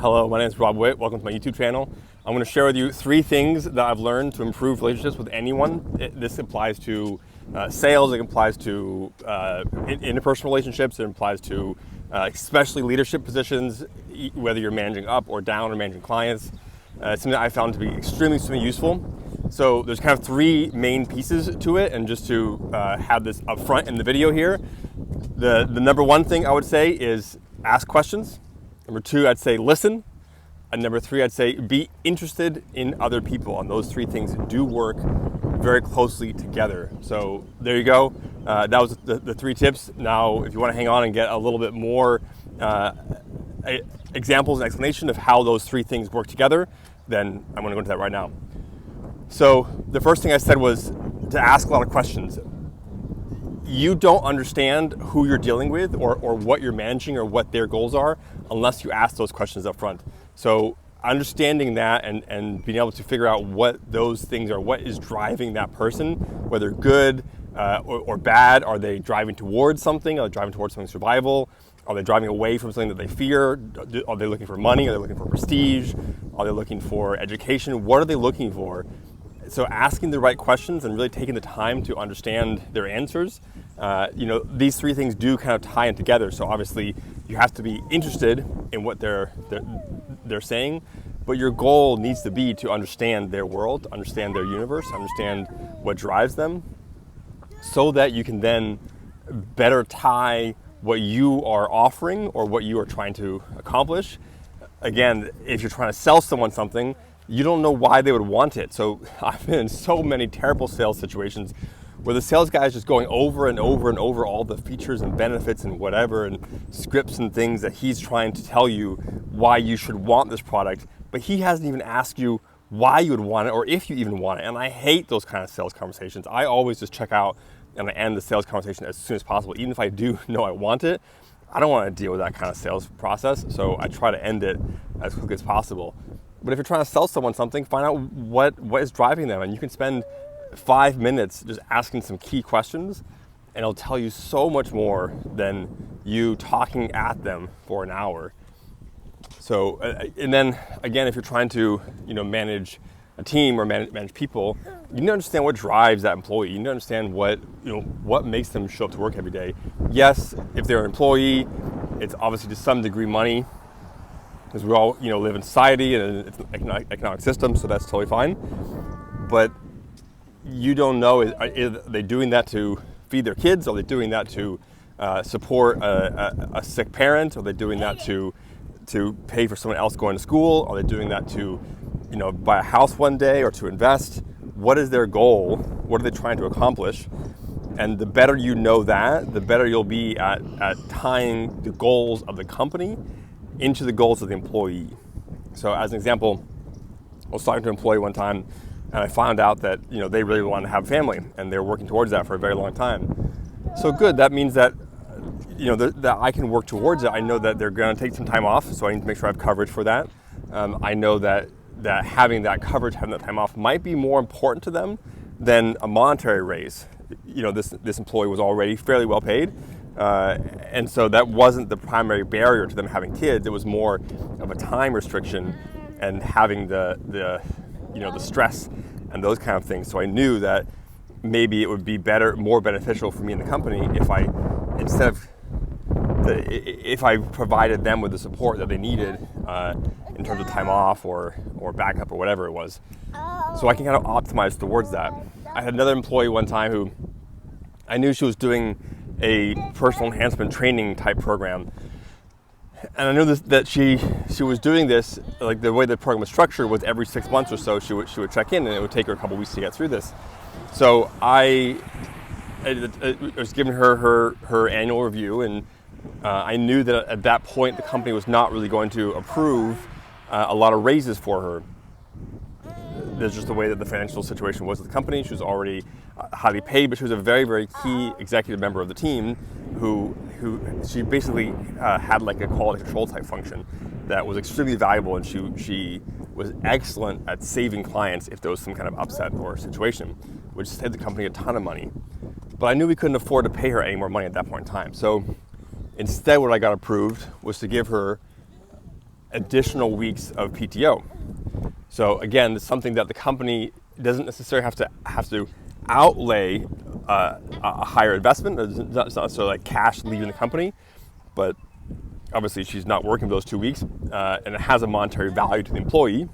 Hello, my name is Rob Witt. Welcome to my YouTube channel. I'm going to share with you 3 things that I've learned to improve relationships with anyone. This applies to sales, it applies to interpersonal relationships, it applies to especially leadership positions, whether you're managing up or down or managing clients. It's something that I found to be extremely useful. So there's kind of 3 main pieces to it, and just to have this up front in the video here, the number 1 thing I would say is ask questions. Number 2, I'd say listen. And number 3, I'd say be interested in other people. And those 3 things do work very closely together. So there you go. That was the 3 tips. Now, if you want to hang on and get a little bit more examples and explanation of how those 3 things work together, then I'm going to go into that right now. So the first thing I said was to ask a lot of questions. You don't understand who you're dealing with or what you're managing or what their goals are unless you ask those questions up front. So understanding that and being able to figure out what those things are, what is driving that person, whether good or bad. Are they driving towards something? Are they driving towards something survival? Are they driving away from something that they fear? Are they looking for money? Are they looking for prestige? Are they looking for education? What are they looking for? So asking the right questions and really taking the time to understand their answers. These 3 things do kind of tie in together. So obviously you have to be interested in what they're saying, but your goal needs to be to understand their world, understand their universe, understand what drives them, so that you can then better tie what you are offering or what you are trying to accomplish. Again, if you're trying to sell someone something, you don't know why they would want it. So I've been in so many terrible sales situations where the sales guy is just going over and over all the features and benefits and whatever and scripts and things that he's trying to tell you why you should want this product, but he hasn't even asked you why you would want it or if you even want it. And I hate those kind of sales conversations. I always just check out and I end the sales conversation as soon as possible. Even if I do know I want it, I don't want to deal with that kind of sales process, so I try to end it as quickly as possible. But if you're trying to sell someone something, find out what is driving them. And you can spend 5 minutes just asking some key questions, and it'll tell you so much more than you talking at them for an hour. So, and then again, if you're trying to, manage a team or manage people, you need to understand what drives that employee. You need to understand what makes them show up to work every day. Yes, if they're an employee, it's obviously to some degree money, because we all, live in society and it's an economic system, so that's totally fine. But you don't know, are they doing that to feed their kids? Are they doing that to support a sick parent? Are they doing that to pay for someone else going to school? Are they doing that to, buy a house one day or to invest? What is their goal? What are they trying to accomplish? And the better you know that, the better you'll be at tying the goals of the company into the goals of the employee. So as an example, I was talking to an employee one time, and I found out that they really want to have a family, and they're working towards that for a very long time. So good, that means that that I can work towards it. I know that they're going to take some time off, so I need to make sure I have coverage for that. I know that having that coverage, having that time off, might be more important to them than a monetary raise. This employee was already fairly well paid. And so that wasn't the primary barrier to them having kids. It was more of a time restriction and having the stress and those kind of things. So I knew that maybe it would be more beneficial for me in the company if I provided them with the support that they needed in terms of time off or backup or whatever it was. So I can kind of optimize towards that. I had another employee one time who I knew she was doing a personal enhancement training type program. And I knew that she was doing this, like the way the program was structured was every 6 months or so she would check in, and it would take her a couple weeks to get through this. So I was giving her annual review, and I knew that at that point the company was not really going to approve a lot of raises for her. There's just the way that the financial situation was with the company. She was already highly paid, but she was a very key executive member of the team who she basically had like a quality control type function that was extremely valuable, and she was excellent at saving clients if there was some kind of upset or situation, which saved the company a ton of money. But I knew we couldn't afford to pay her any more money at that point in time. So instead what I got approved was to give her additional weeks of PTO. So again, it's something that the company doesn't necessarily have to outlay a higher investment. It's not necessarily like cash leaving the company, but obviously she's not working those 2 weeks, and it has a monetary value to the employee.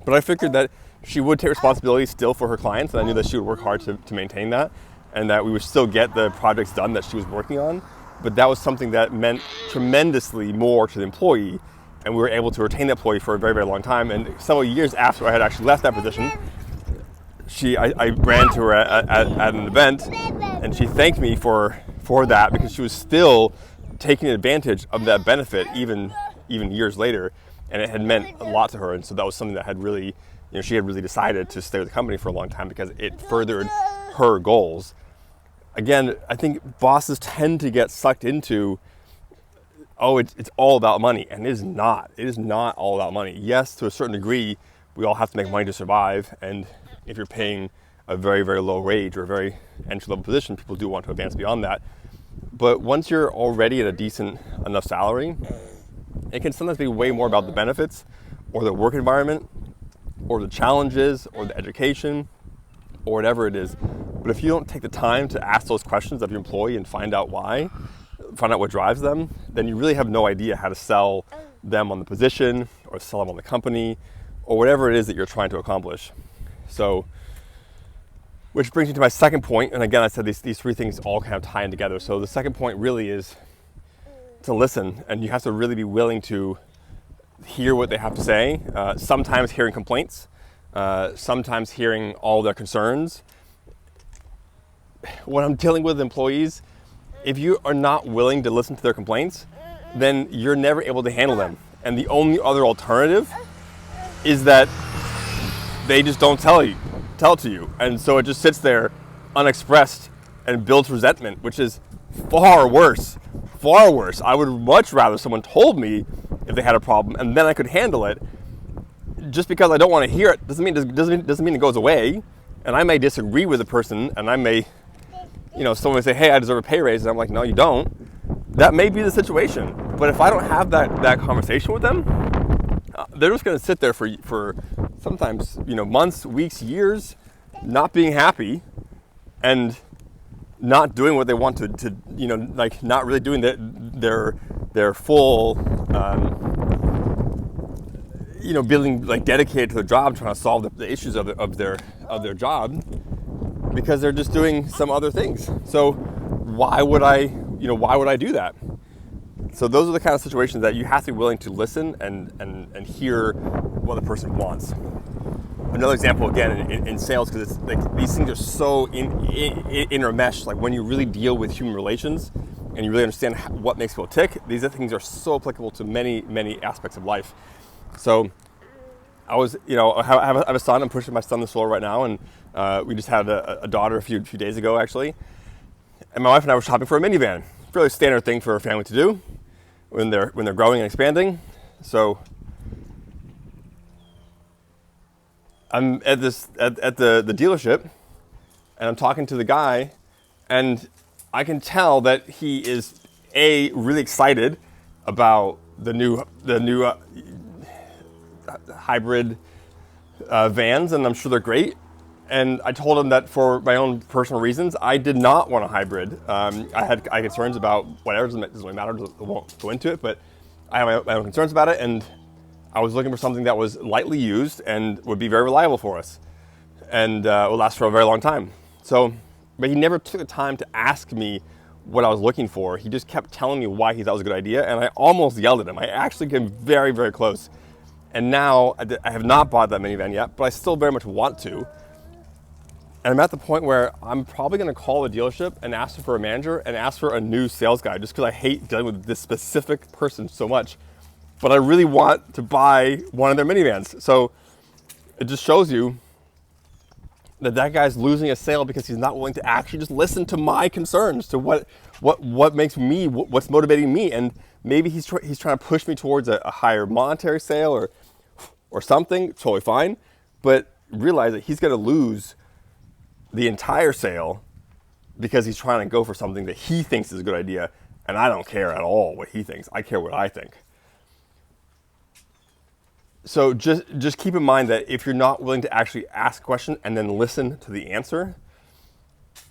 But I figured that she would take responsibility still for her clients, and I knew that she would work hard to maintain that, and that we would still get the projects done that she was working on. But that was something that meant tremendously more to the employee, and we were able to retain that employee for a very, very long time. And several years after I had actually left that position, I ran to her at an event, and she thanked me for that, because she was still taking advantage of that benefit even years later, and it had meant a lot to her. And so that was something that had really, she had really decided to stay with the company for a long time because it furthered her goals. Again, I think bosses tend to get sucked into, it's all about money, and it is not. It is not all about money. Yes, to a certain degree, we all have to make money to survive, and if you're paying a very, very low wage or a very entry-level position, people do want to advance beyond that. But once you're already at a decent enough salary, it can sometimes be way more about the benefits or the work environment or the challenges or the education or whatever it is. But if you don't take the time to ask those questions of your employee and find out why, find out what drives them, then you really have no idea how to sell them on the position or sell them on the company or whatever it is that you're trying to accomplish. So, which brings me to my second point. And again, I said these three things all kind of tie in together. So the second point really is to listen, and you have to really be willing to hear what they have to say. Sometimes hearing complaints, sometimes hearing all their concerns. When I'm dealing with employees, if you are not willing to listen to their complaints, then you're never able to handle them. And the only other alternative is that they just don't tell it to you. And so it just sits there unexpressed and builds resentment, which is far worse. Far worse. I would much rather someone told me if they had a problem and then I could handle it. Just because I don't want to hear it doesn't mean it goes away. And I may disagree with the person, and I may, someone may say, hey, I deserve a pay raise, and I'm like, no, you don't. That may be the situation. But if I don't have that conversation with them, they're just going to sit there for sometimes, months, weeks, years, not being happy and not doing what they want to not really doing their full, being dedicated to the job, trying to solve the issues of their job, because they're just doing some other things. So why would I do that? So those are the kind of situations that you have to be willing to listen and hear what the person wants. Another example, again, in sales, because it's like these things are so intermeshed. Like when you really deal with human relations and you really understand what makes people tick, these things are so applicable to many, many aspects of life. So I was, I have a son. I'm pushing my son to the floor right now, and we just had a daughter a few days ago, actually. And my wife and I were shopping for a minivan. Fairly standard thing for a family to do when they're growing and expanding. So I'm at the dealership, and I'm talking to the guy, and I can tell that he is really excited about the new hybrid vans, and I'm sure they're great. And I told him that for my own personal reasons, I did not want a hybrid. I had concerns about whatever, doesn't really matter, I won't go into it, but I have my own concerns about it, and I was looking for something that was lightly used and would be very reliable for us, and will last for a very long time. So, but he never took the time to ask me what I was looking for. He just kept telling me why he thought it was a good idea, and I almost yelled at him. I actually came very, very close. And now I have not bought that minivan yet, but I still very much want to. And I'm at the point where I'm probably going to call the dealership and ask for a manager and ask for a new sales guy, just because I hate dealing with this specific person so much. But I really want to buy one of their minivans. So it just shows you that guy's losing a sale because he's not willing to actually just listen to my concerns, to what makes me, what's motivating me. And maybe he's trying to push me towards a higher monetary sale or something. Totally fine. But realize that he's going to lose the entire sale because he's trying to go for something that he thinks is a good idea, and I don't care at all what he thinks. I care what I think. So just keep in mind that if you're not willing to actually ask a question and then listen to the answer,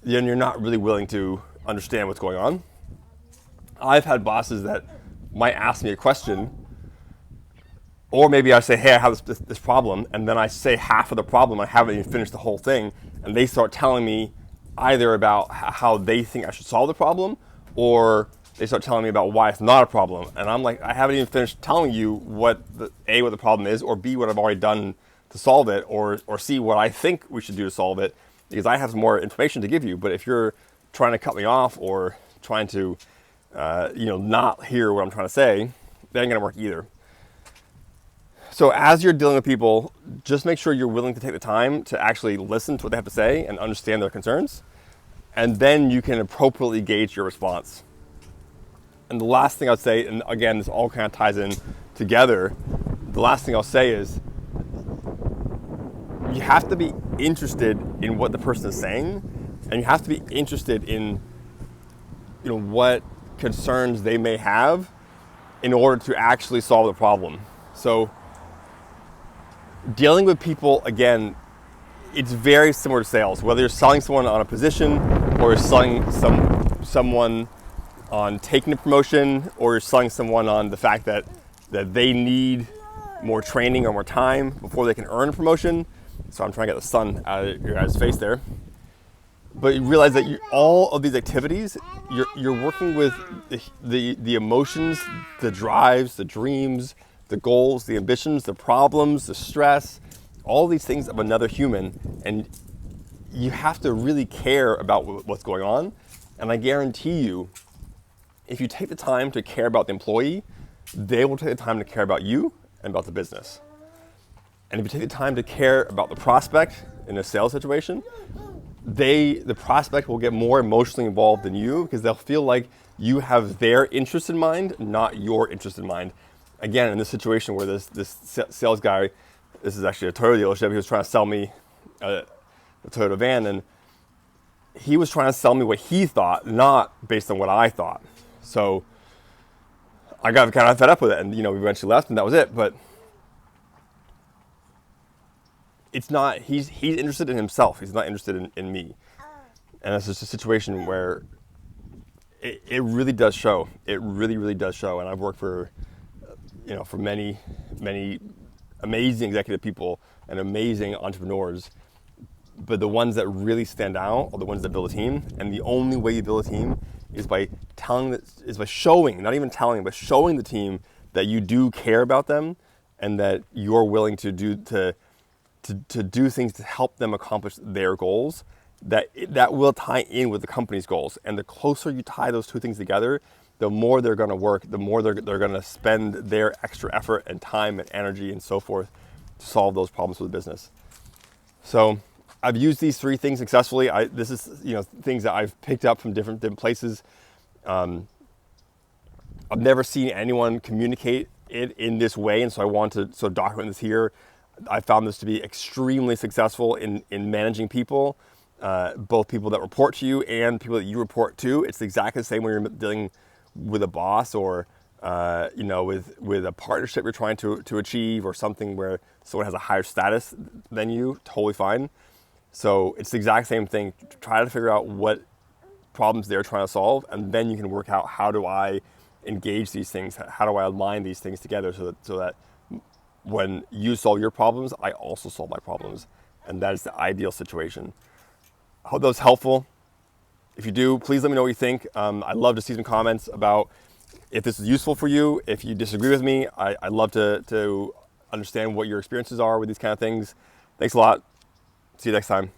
then you're not really willing to understand what's going on. I've had bosses that might ask me a question, or maybe I say, hey, I have this problem, and then I say half of the problem, I haven't even finished the whole thing, and they start telling me either about how they think I should solve the problem, or they start telling me about why it's not a problem. And I'm like, I haven't even finished telling you what the problem is, or B, what I've already done to solve it, or C, what I think we should do to solve it, because I have some more information to give you. But if you're trying to cut me off or trying to not hear what I'm trying to say, that ain't gonna work either. So as you're dealing with people, just make sure you're willing to take the time to actually listen to what they have to say and understand their concerns. And then you can appropriately gauge your response. And the last thing I'd say, and again, this all kind of ties in together, the last thing I'll say is you have to be interested in what the person is saying, and you have to be interested in what concerns they may have in order to actually solve the problem. So dealing with people, again, it's very similar to sales. Whether you're selling someone on a position, or you're selling someone on taking a promotion, or you're selling someone on the fact that they need more training or more time before they can earn a promotion. So I'm trying to get the sun out of your guys' face there. But you realize that all of these activities, you're working with the emotions, the drives, the dreams, the goals, the ambitions, the problems, the stress, all these things of another human. And you have to really care about what's going on. And I guarantee you, if you take the time to care about the employee, they will take the time to care about you and about the business. And if you take the time to care about the prospect in a sales situation, the prospect will get more emotionally involved than you, because they'll feel like you have their interest in mind, not your interest in mind. Again, in this situation where this sales guy, this is actually a Toyota dealership, he was trying to sell me a Toyota van, and he was trying to sell me what he thought, not based on what I thought. So I got kind of fed up with it, and we eventually left, and that was it. But it's not, he's interested in himself. He's not interested in me. And it's just a situation where it really does show. It really, really does show. And I've worked for many, many amazing executive people and amazing entrepreneurs. But the ones that really stand out are the ones that build a team. And the only way you build a team is by showing, not even telling, but showing the team that you do care about them, and that you're willing to do things to help them accomplish their goals. That will tie in with the company's goals. And the closer you tie those two things together, the more they're going to work, the more they're going to spend their extra effort and time and energy and so forth to solve those problems for the business. So I've used these three things successfully. This is things that I've picked up from different places. I've never seen anyone communicate it in this way, and so I want to sort of document this here. I found this to be extremely successful in managing people, both people that report to you and people that you report to. It's exactly the same when you're dealing with a boss, or with a partnership you're trying to achieve, or something where someone has a higher status than you. Totally fine. So it's the exact same thing. Try to figure out what problems they're trying to solve, and then you can work out, how do I engage these things? How do I align these things together so that when you solve your problems, I also solve my problems. And that is the ideal situation. I hope that was helpful. If you do, please let me know what you think. I'd love to see some comments about if this is useful for you. If you disagree with me, I'd love to understand what your experiences are with these kind of things. Thanks a lot. See you next time.